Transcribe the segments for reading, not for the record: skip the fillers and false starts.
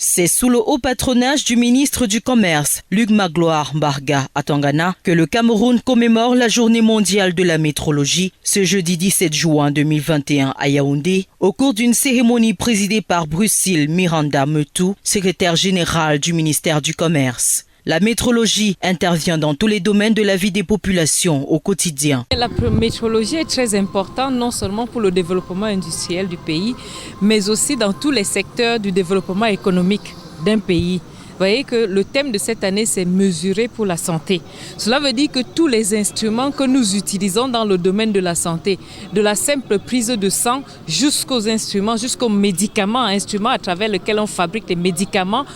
C'est sous le haut patronage du ministre du Commerce, Luc Magloire Mbarga Atangana, que le Cameroun commémore la Journée mondiale de la métrologie ce jeudi 17 juin 2021 à Yaoundé, au cours d'une cérémonie présidée par Brucille Miranda Metou, secrétaire général du ministère du Commerce. La métrologie intervient dans tous les domaines de la vie des populations au quotidien. La métrologie est très importante non seulement pour le développement industriel du pays, mais aussi dans tous les secteurs du développement économique d'un pays. Vous voyez que le thème de cette année, c'est mesurer pour la santé. Cela veut dire que tous les instruments que nous utilisons dans le domaine de la santé, de la simple prise de sang jusqu'aux instruments, jusqu'aux médicaments, instruments à travers lesquels on fabrique les médicaments,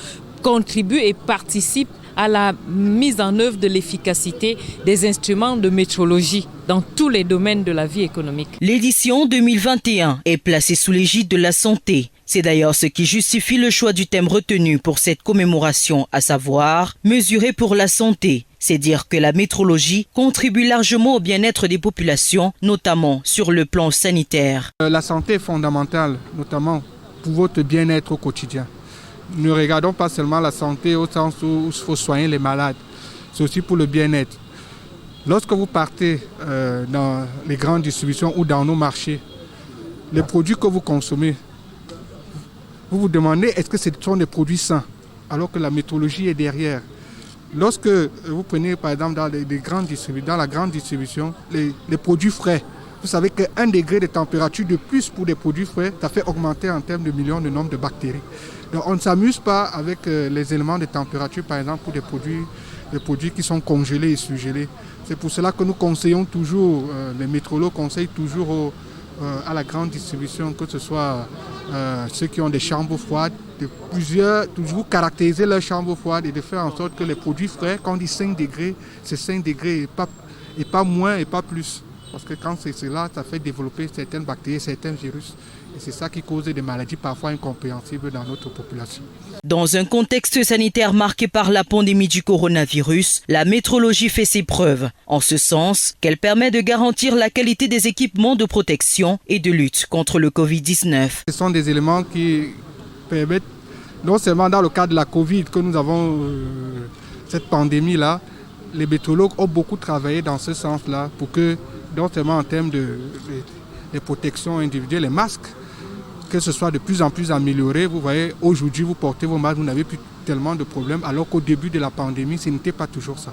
contribuent et participent à la mise en œuvre de l'efficacité des instruments de métrologie dans tous les domaines de la vie économique. L'édition 2021 est placée sous l'égide de la santé. C'est d'ailleurs ce qui justifie le choix du thème retenu pour cette commémoration, à savoir « Mesurer pour la santé ». C'est dire que la métrologie contribue largement au bien-être des populations, notamment sur le plan sanitaire. La santé est fondamentale, notamment pour votre bien-être au quotidien. Ne regardons pas seulement la santé au sens où il faut soigner les malades, c'est aussi pour le bien-être. Lorsque vous partez dans les grandes distributions ou dans nos marchés, les produits que vous consommez, vous vous demandez est-ce que ce sont des produits sains, alors que la métrologie est derrière. Lorsque vous prenez par exemple dans la grande distribution, les produits frais, vous savez qu'1 degré de température de plus pour des produits frais, ça fait augmenter en termes de millions le nombre de bactéries. Donc on ne s'amuse pas avec les éléments de température, par exemple, pour des produits qui sont congelés et surgelés. C'est pour cela que nous conseillons toujours, les métrologues conseillent toujours à la grande distribution, que ce soit ceux qui ont des chambres froides, toujours caractériser leurs chambres froides et de faire en sorte que les produits frais, quand on dit 5 degrés, c'est 5 degrés et pas moins et pas plus. Parce que quand c'est cela, ça fait développer certaines bactéries, certains virus. Et c'est ça qui cause des maladies parfois incompréhensibles dans notre population. Dans un contexte sanitaire marqué par la pandémie du coronavirus, la métrologie fait ses preuves. En ce sens qu'elle permet de garantir la qualité des équipements de protection et de lutte contre le Covid-19. Ce sont des éléments qui permettent, non seulement dans le cas de la Covid que nous avons cette pandémie-là, les métrologues ont beaucoup travaillé dans ce sens-là pour que, non seulement en termes de protection individuelle, les masques, que ce soit de plus en plus amélioré. Vous voyez, aujourd'hui, vous portez vos masques, vous n'avez plus tellement de problèmes, alors qu'au début de la pandémie, ce n'était pas toujours ça.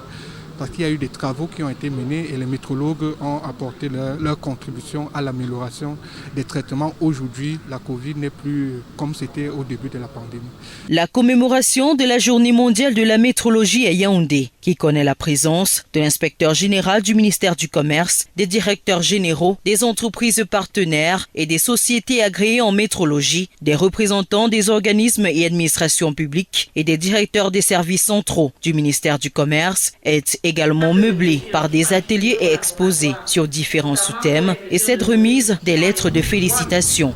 Parce qu'il y a eu des travaux qui ont été menés et les métrologues ont apporté leur contribution à l'amélioration des traitements. Aujourd'hui, la Covid n'est plus comme c'était au début de la pandémie. La commémoration de la Journée mondiale de la métrologie à Yaoundé, qui connaît la présence de l'inspecteur général du ministère du Commerce, des directeurs généraux, des entreprises partenaires et des sociétés agréées en métrologie, des représentants des organismes et administrations publiques et des directeurs des services centraux du ministère du Commerce, est également meublée par des ateliers et exposés sur différents sous-thèmes et cette remise des lettres de félicitations.